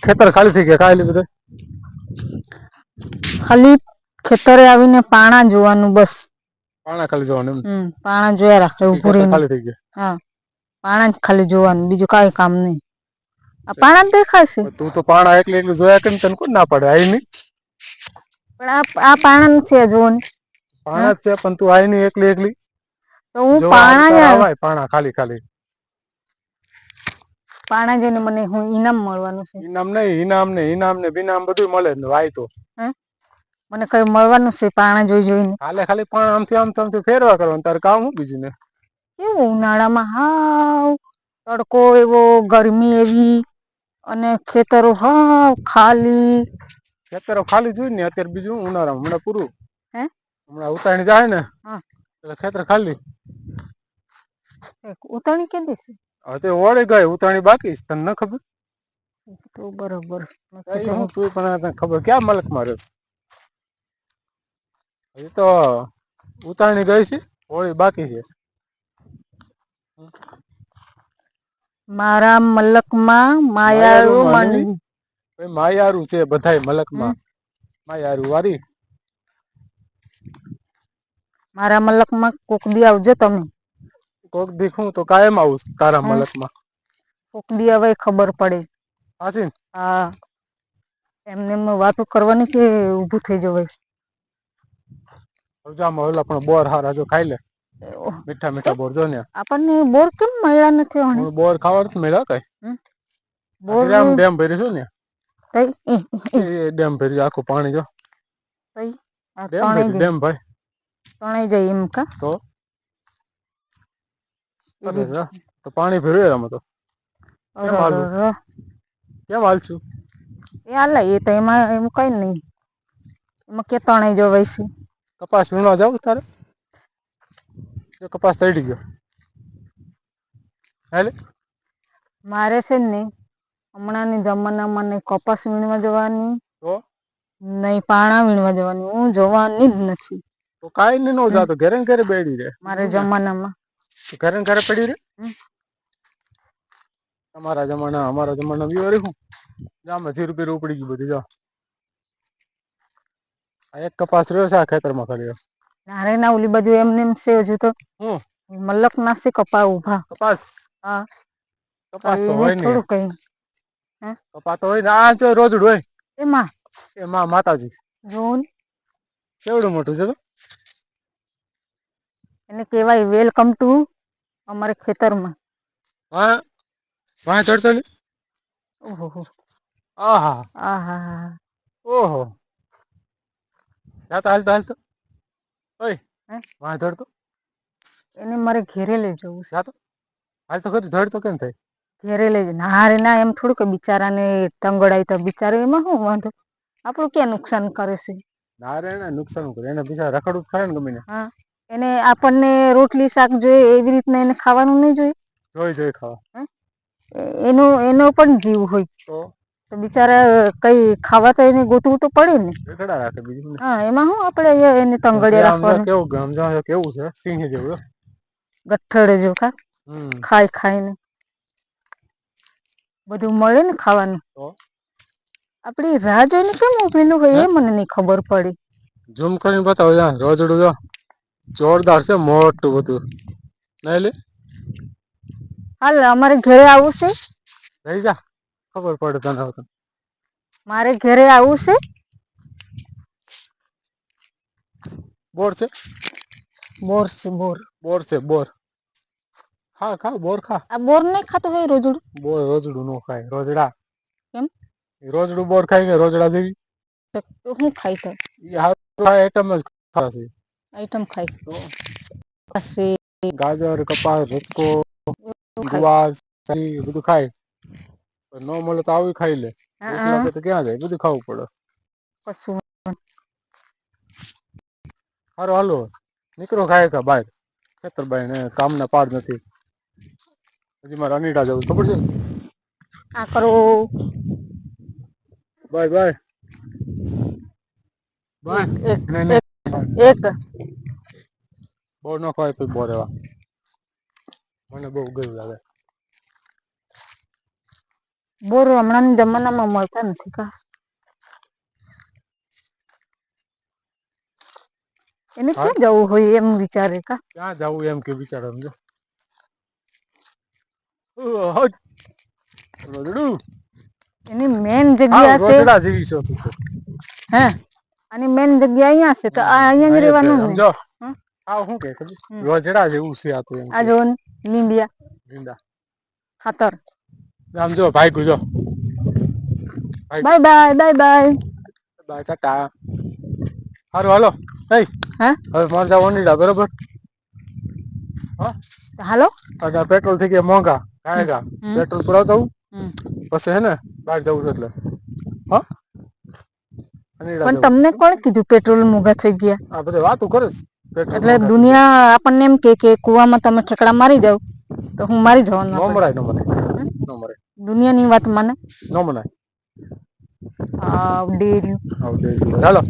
ખેતર ખાલી થઈ ગયા કાલે બધા ખાલી ખેતરે આવીને પાણા જોવાનું બસ. પાણા ખાલી જોવાનું પાણા જોયા રાખે ઉભું ખેતર રહીને. ખાલી થઈ ગયા. હા પાણા જ ખાલી જોવાનું બીજું કઈ કામ નઈ આ પાણા જ દેખાય છે. તું તો પાણા એકલી જોયા કે તને કોણ ના પડે આઈ ની. પણ આ પાણા નથી જોને. પાણા જ છે પણ તું આય નઈ એકલી એકલી તો હું જો હારું તાર પાણા આવાય પાણા ખાલી ખાલી. પાણા જોઈને મને હું ઈનામ મળવાનું છે. ઈનામ ને બીનામ બધું મળે વાય તો. મને કઈ મળવાનું છે પાણા જોઈ જોઈને. કાલે ખાલી પણ આમથી ફેરવા કરવાનું તારે કામ હું બીજું ને. કેવું ઉનાળામાં હાવ તડકો એવો ગરમી એવી. અને ખેતરો હાવ ખાલી. ખેતરો ખાલી જોય ને અત્યારે બીજું ઉનાળામાં હમણાં પૂરું. હમણાં ઉતાણી જાય ને એટલે ખેતર ખાલી. ઉતરાયણ કે દી છે. હા તે ઓળી ગઈ ઉતરાયણ બાકી છે તને ન ખબર. તો બરોબર. હું તું પણ તને ખબર ક્યાં મલક માર્યો. એ તો ઉતારણી ગઈ છે હોળી બાકી છે. મારા મલકમાં માયાળું મન. માયારું છે બધાય મલકમાં માયારું વારી. મારા મલકમાં કોક દી આવજો તમે. કોક દીખું તો કાયમ આવું તારા મલકમાં. કોક દી હવે ખબર પડે. હાચી ને. હા એમને વાતો કરવાની કે ઊભું થઇ જવાય. જામાં ઓલા પણ બોર હારા જો ખાઈ લે. મીઠા મીઠા બોર જો ને આપણને બોર કેમ મળ્યા નથી હણી. બોર ખાવાનું જ મળ્યા કઈ બોર આમ ડેમ ભર્યું છે કઈ ને એ ડેમ ભર્યું આખું પાણી જો. કઈ ડેમ ભર્યું ડેમ ભાઈ તણાઈ જાય એમ કા. તો એવી તો પાણી ભેળું આમાં તો. કેમ હાલવું કેમ હાલ છું. એ હાલે એ તો એમાં એમ કઈ નઈ એમાં કે તણાઈ જવાય છે. કપાસ વીણવા જાવું તારે કપાસ તૈડી ગયો. હાલે. મારે છે ને હમણાં ની જમાનામાં નઈ કપાસ વીણવા જવાની. તો. નઈ પાણા વીણવા જવાની હું જવાની જ નથી. તો કઈ ન જાતો ઘરે ને ઘરે બેડી રે મારે જમાનામાં ઘરે ને ઘરે પડી રે. તમારા જમાના અમારા જમાના હું જામાં જીરું પીરું ઉપડી ગયું બધું જો. એક કપાસ રહ્યો છે આ ખેતરમાં કર્યો. નારે ના ઓલી બાજુ એમને એમ છે હજુ તો હું મલક નાસે કપા ઉભા. કપાસ હા કપાસ તો કઈ નઈ હોય ને થોડું કઈ. કપાસ તો હોય ને આ જો રોજડું હોય એમાં એમાં માતાજી. જોન કેવડું મોટું છે તો. એને કેવાય વેલકમ ટુ અમારા ખેતરમાં. હા વાહ ચઢતો ને. ઓહો આહા આ હા હા. ઓહો. જાતો હાલતો હાલતો ઓય વાહ ધડ તો. એને મારે ઘેરે લઈ જવું છે. જા તો હાલ તો ખરી ધડ તો કેમ થાય. ઘેરે લઈ જ ના રે ના એમ થોડું કે બિચારા ને ટંગળાય તો બિચારો એમાં શું વાંધો. આપડું ક્યાં નુકસાન કરે છે. ના રે એને નુકસાન કરે એને બીજા રખડવું જ ખરે ને ગમીને. હા એને આપણને રોટલી શાક જોઈએ એવી રીતના એને ખાવાનું નઈ જોઈએ. જોઈ જોઈ ખાવા. એનો પણ જીવ હોય. તો બિચારા કઈ ખાવા તો એને ગોતવું તો પડે ને. રખડા રાખે બીજું હા એમાં હું આપડે એને છે તંગડિયા આમ જો રાખવાનું. કેવું આમ કેવું છે સિંહ જેવું ગઠ્ઠડ જો કા હમ ખાય ખાય ને. બધું મળે ને ખાવાનું. તો. આપડી રાહ જોઈને કેમ ઉભેલું હોય એ મને નઈ ખબર પડી. ઝૂમ કરીને બતાવો રોજડું જો જોરદાર છે મોટું બધું. નાયલી. હાલ અમારે ઘરે આવું છે. લઈ જા ખબર પડે તને હવે. મારે ઘરે આવું છે. બોર છે. બોર છે બોર. બોર છે બોર ખા ખા બોર ખા. આ બોર નહી ખાતો હોય રોજડું. બોર રોજડું નો ખાય રોજડા કેમ રોજડું બોર ખાય કે રોજડા જેવી. તો હું ખાય તો. આઈટમ જ ખાશે. આઈટમ ખાય પછી ગાજર કપાસ રજકો ખાય ગુવાર બધું ખાય ન મળે તો આવી ખાઈ લે ભૂખ હા લાગે તો ક્યાં જાય બધું ખાવું પડે. કશું હારું હાલો નીકળો બાર ખેતર બાઈને કામ ના પાર નથી. હજી મારે અનીડા જવું ખબર છે. આ કરો. By bye. બાય એક એક નઈ નઈ એક એક. બોર ન ખવાય તો બોર એવા મને બહુ ગયું લાગે. બોર હમણાં જમાનામાં મળતા નથી કા એને હા ક્યાં જવું હોય એમ વિચારે કા ક્યાં જવું એમ કે વિચાર સમજો રોજડું એની મેન હાવ જગ્યા છે રોજડા જેવી છો તું તો હે અને મેન જગ્યા અહિયાં છે તો આ અહીંયા જ અહીંયા રેવાનું ને સમજો હમ? હાવ શું કે ખબર રોજડા જેવું છે આ તો એમ આ કે જો લીંડિયા ભીંડા ખાતર આમ જો ભાઈ ગુજો bye bye bye bye bye tata હારું હાલો એ હે હવે મારે જવાની લા બરોબર હા હાલો અને પેટ્રોલ થઈ ગયા મોંઘા હમ કાયગા હમ પેટ્રોલ પુરાવતા હું હમ પછી હે ને બહાર જવું છે એટલે હા અનીડા પણ જવું તમને કોણ કીધું પેટ્રોલ મોંઘા થઈ ગયા આ બધે વાતું કરે છે પેટ્રોલ એટલે મોંઘા થઈ ગયા દુનિયા આપણને એમ કે કુવામાં તમે ઠેકડા મારી જાવ તો હું મારી જવાનું નો આપડે મરાય નો મરાય નો મરાય દુનિયાની વાત માને નો મનાય આ ડેર્યું આવડે હાલો